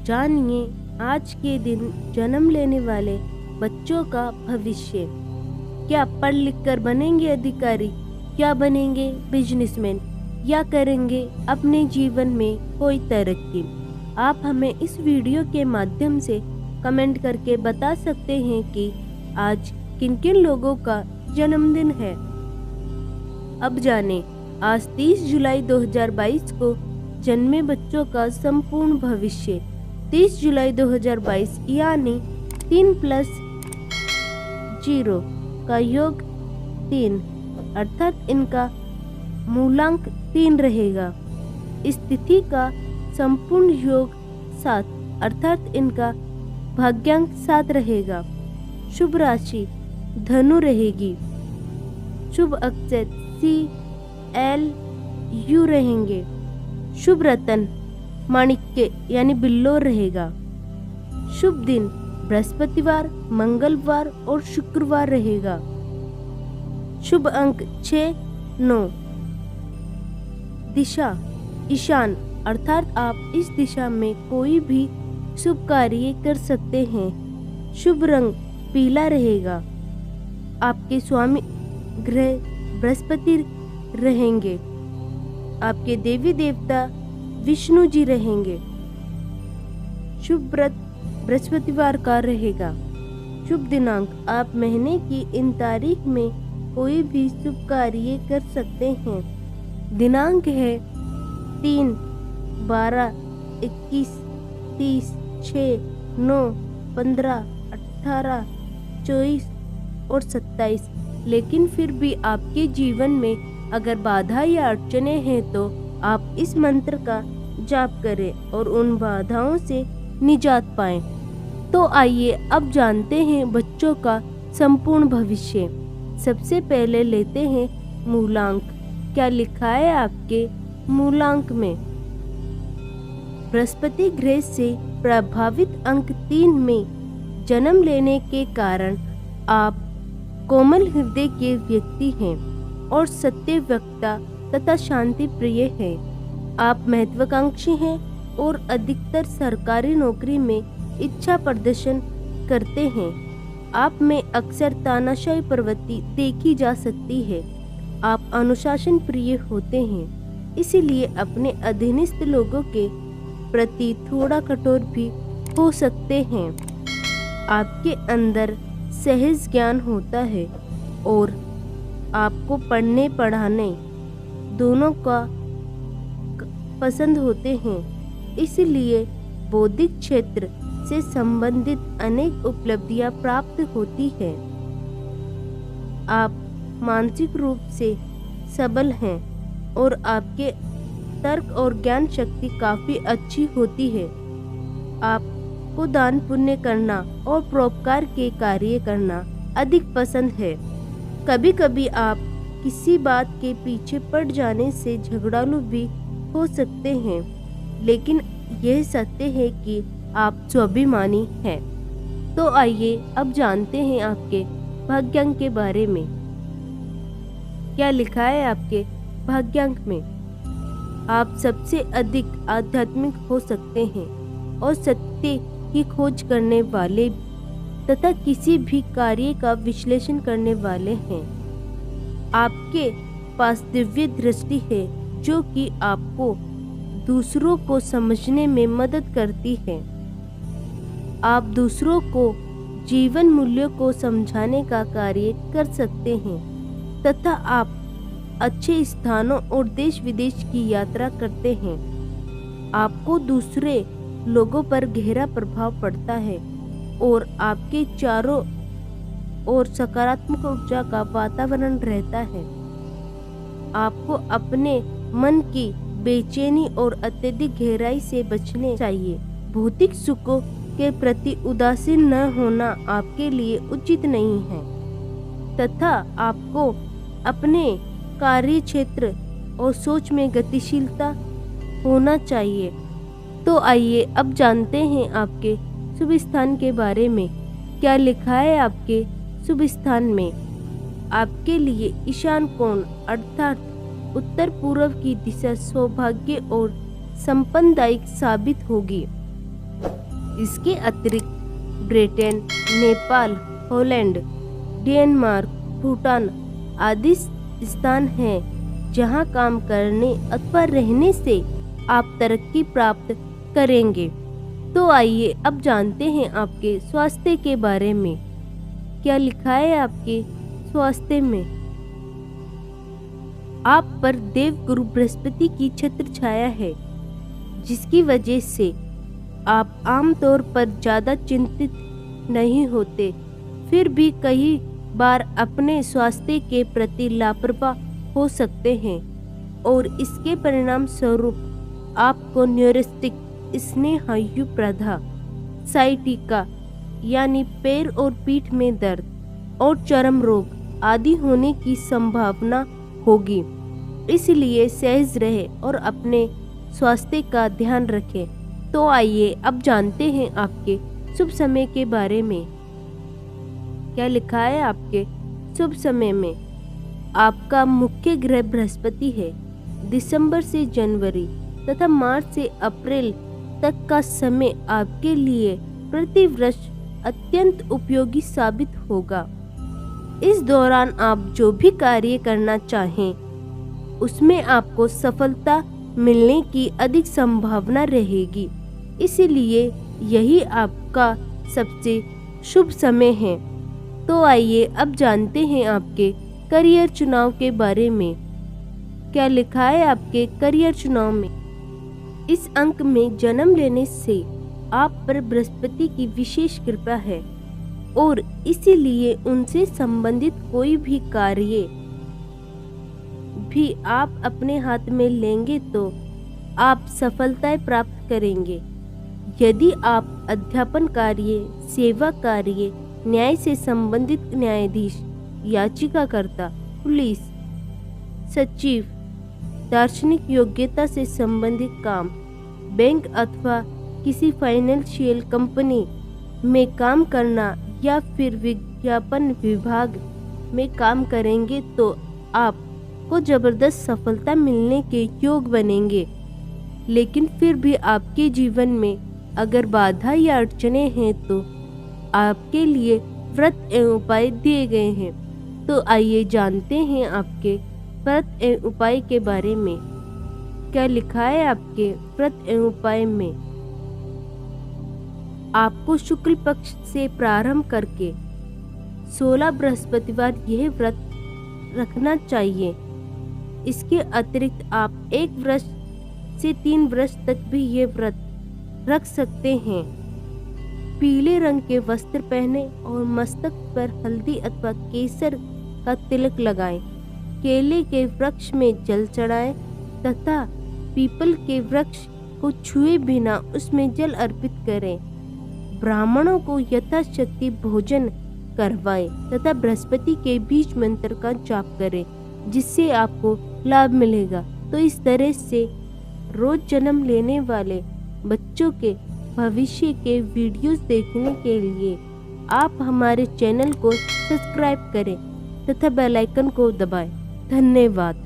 जानिए आज के दिन जन्म लेने वाले बच्चों का भविष्य। क्या पढ़ लिख कर बनेंगे अधिकारी, क्या बनेंगे बिजनेसमैन, या करेंगे अपने जीवन में कोई तरक्की? आप हमें इस वीडियो के माध्यम से कमेंट करके बता सकते हैं कि आज किन किन लोगों का जन्मदिन है। अब जाने आज 30 जुलाई 2022 को जन्मे बच्चों का संपूर्ण भविष्य। 30 जुलाई 2022 यानी 3 + 0 का योग 3 अर्थात इनका मूलांक 3 रहेगा। इस तिथि का संपूर्ण योग 7 अर्थात इनका भाग्यांक 7 रहेगा। शुभ राशि धनु रहेगी। शुभ अक्षर CLU रहेंगे। शुभ रत्न माणिक्य यानी बिल्लोर रहेगा। शुभ दिन बृहस्पतिवार, मंगलवार और शुक्रवार रहेगा। शुभ अंक 6, 9। दिशा ईशान अर्थात आप इस दिशा में कोई भी शुभ कार्य कर सकते हैं। शुभ रंग पीला रहेगा। आपके स्वामी ग्रह बृहस्पति रहेंगे। आपके देवी देवता विष्णु जी रहेंगे। शुभ व्रत बृहस्पतिवार का रहेगा। शुभ दिनांक आप महीने की इन तारीख में कोई भी शुभ कार्य कर सकते हैं। दिनांक है 3, 12, 21, 30, 6, 9, 15, 18, 24 और 27। लेकिन फिर भी आपके जीवन में अगर बाधा या अड़चने हैं तो आप इस मंत्र का जाप करें और उन बाधाओं से निजात पाएं। तो आइए अब जानते हैं बच्चों का संपूर्ण भविष्य। सबसे पहले लेते हैं मूलांक। क्या लिखा है आपके मूलांक में? बृहस्पति ग्रह से प्रभावित अंक 3 में जन्म लेने के कारण आप कोमल हृदय के व्यक्ति हैं और सत्य वक्ता तथा शांति प्रिय हैं। आप महत्वाकांक्षी हैं और अधिकतर सरकारी नौकरी में इच्छा प्रदर्शन करते हैं। आप में अक्सर तानाशाही प्रवृत्ति देखी जा सकती है। आप अनुशासन प्रिय होते हैं, इसीलिए अपने अधीनस्थ लोगों के प्रति थोड़ा कठोर भी हो सकते हैं। आपके अंदर सहज ज्ञान होता है और आपको पढ़ने पढ़ाने दोनों का पसंद होते हैं, इसलिए बौद्धिक क्षेत्र से संबंधित अनेक उपलब्धियां प्राप्त होती हैं। आप मानसिक रूप से सबल हैं और आपके तर्क और ज्ञान शक्ति काफ़ी अच्छी होती है। आपको दान पुण्य करना और परोपकार के कार्य करना अधिक पसंद है। कभी कभी आप किसी बात के पीछे पड़ जाने से झगड़ालू भी हो सकते हैं, लेकिन यह सत्य है कि आप स्वाभिमानी हैं। तो आइए अब जानते हैं आपके भाग्यांक के बारे में। क्या लिखा है आपके भाग्यांक में? आप सबसे अधिक आध्यात्मिक हो सकते हैं और सत्य की खोज करने वाले तथा किसी भी कार्य का विश्लेषण करने वाले हैं। आपके पास दिव्य दृष्टि है जो कि आपको दूसरों को समझने में मदद करती है। आप दूसरों को जीवन मूल्यों को समझाने का कार्य कर सकते हैं तथा आप अच्छे स्थानों और देश विदेश की यात्रा करते हैं। आपको दूसरे लोगों पर गहरा प्रभाव पड़ता है और आपके चारों ओर सकारात्मक ऊर्जा का वातावरण रहता है। आपको अपने मन की बेचैनी और अत्यधिक गहराई से बचने चाहिए। भौतिक सुखों के प्रति उदासीन न होना आपके लिए उचित नहीं है तथा आपको अपने कार्य क्षेत्र और सोच में गतिशीलता होना चाहिए। तो आइए अब जानते हैं आपके शुभ स्थान के बारे में। क्या लिखा है आपके शुभ स्थान में? आपके लिए ईशान कोण अर्थात उत्तर पूर्व की दिशा सौभाग्य और संपन्नदायक साबित होगी। इसके अतिरिक्त Britain, Nepal, Holland, Denmark, Bhutan आदि स्थान हैं जहां काम करने अथवा रहने से आप तरक्की प्राप्त करेंगे। तो आइए अब जानते हैं आपके स्वास्थ्य के बारे में। क्या लिखा है आपके स्वास्थ्य में? आप पर देवगुरु बृहस्पति की छत्र छाया है, जिसकी वजह से आप आमतौर पर ज़्यादा चिंतित नहीं होते, फिर भी कई बार अपने स्वास्थ्य के प्रति लापरवाह हो सकते हैं और इसके परिणाम स्वरूप आपको न्यूरोस्टिक स्नेहायु प्रधा, साइटिका यानी पैर और पीठ में दर्द और चर्म रोग आदि होने की संभावना होगी। इसलिए सहज रहे और अपने स्वास्थ्य का ध्यान रखें। तो आइए अब जानते हैं आपके शुभ समय के बारे में। क्या लिखा है आपके शुभ समय में? आपका मुख्य ग्रह बृहस्पति है। दिसंबर से जनवरी तथा मार्च से अप्रैल तक का समय आपके लिए प्रतिवर्ष अत्यंत उपयोगी साबित होगा। इस दौरान आप जो भी कार्य करना चाहें उसमें आपको सफलता मिलने की अधिक संभावना रहेगी। इसलिए यही आपका सबसे शुभ समय है। तो आइए अब जानते हैं आपके करियर चुनाव के बारे में। क्या लिखा है आपके करियर चुनाव में? इस अंक में जन्म लेने से आप पर बृहस्पति की विशेष कृपा है और इसीलिए उनसे संबंधित कोई भी कार्य भी आप अपने हाथ में लेंगे तो आप सफलताएं प्राप्त करेंगे। यदि आप अध्यापन कार्य, सेवा कार्य, न्याय से संबंधित न्यायाधीश, याचिकाकर्ता, पुलिस, सचिव, दार्शनिक योग्यता से संबंधित काम, बैंक अथवा किसी फाइनेंशियल कंपनी में काम करना या फिर विज्ञापन विभाग में काम करेंगे तो आपको जबरदस्त सफलता मिलने के योग बनेंगे। लेकिन फिर भी आपके जीवन में अगर बाधा या अड़चने हैं तो आपके लिए व्रत एवं उपाय दिए गए हैं। तो आइए जानते हैं आपके व्रत एवं उपाय के बारे में। क्या लिखा है आपके व्रत एवं उपाय में? आपको शुक्ल पक्ष से प्रारंभ करके 16 बृहस्पतिवार यह व्रत रखना चाहिए। इसके अतिरिक्त आप 1 वर्ष से 3 वर्ष तक भी ये व्रत रख सकते हैं। पीले रंग के वस्त्र पहने और मस्तक पर हल्दी अथवा केसर का तिलक लगाएं। केले के वृक्ष में जल चढ़ाएं तथा पीपल के वृक्ष को छुए बिना उसमें जल अर्पित करें। ब्राह्मणों को यथाशक्ति भोजन करवाएं तथा बृहस्पति के बीज मंत्र का जाप करें, जिससे आपको लाभ मिलेगा। तो इस तरह से रोज जन्म लेने वाले बच्चों के भविष्य के वीडियोस देखने के लिए आप हमारे चैनल को सब्सक्राइब करें तथा बेल आइकन को दबाएं। धन्यवाद।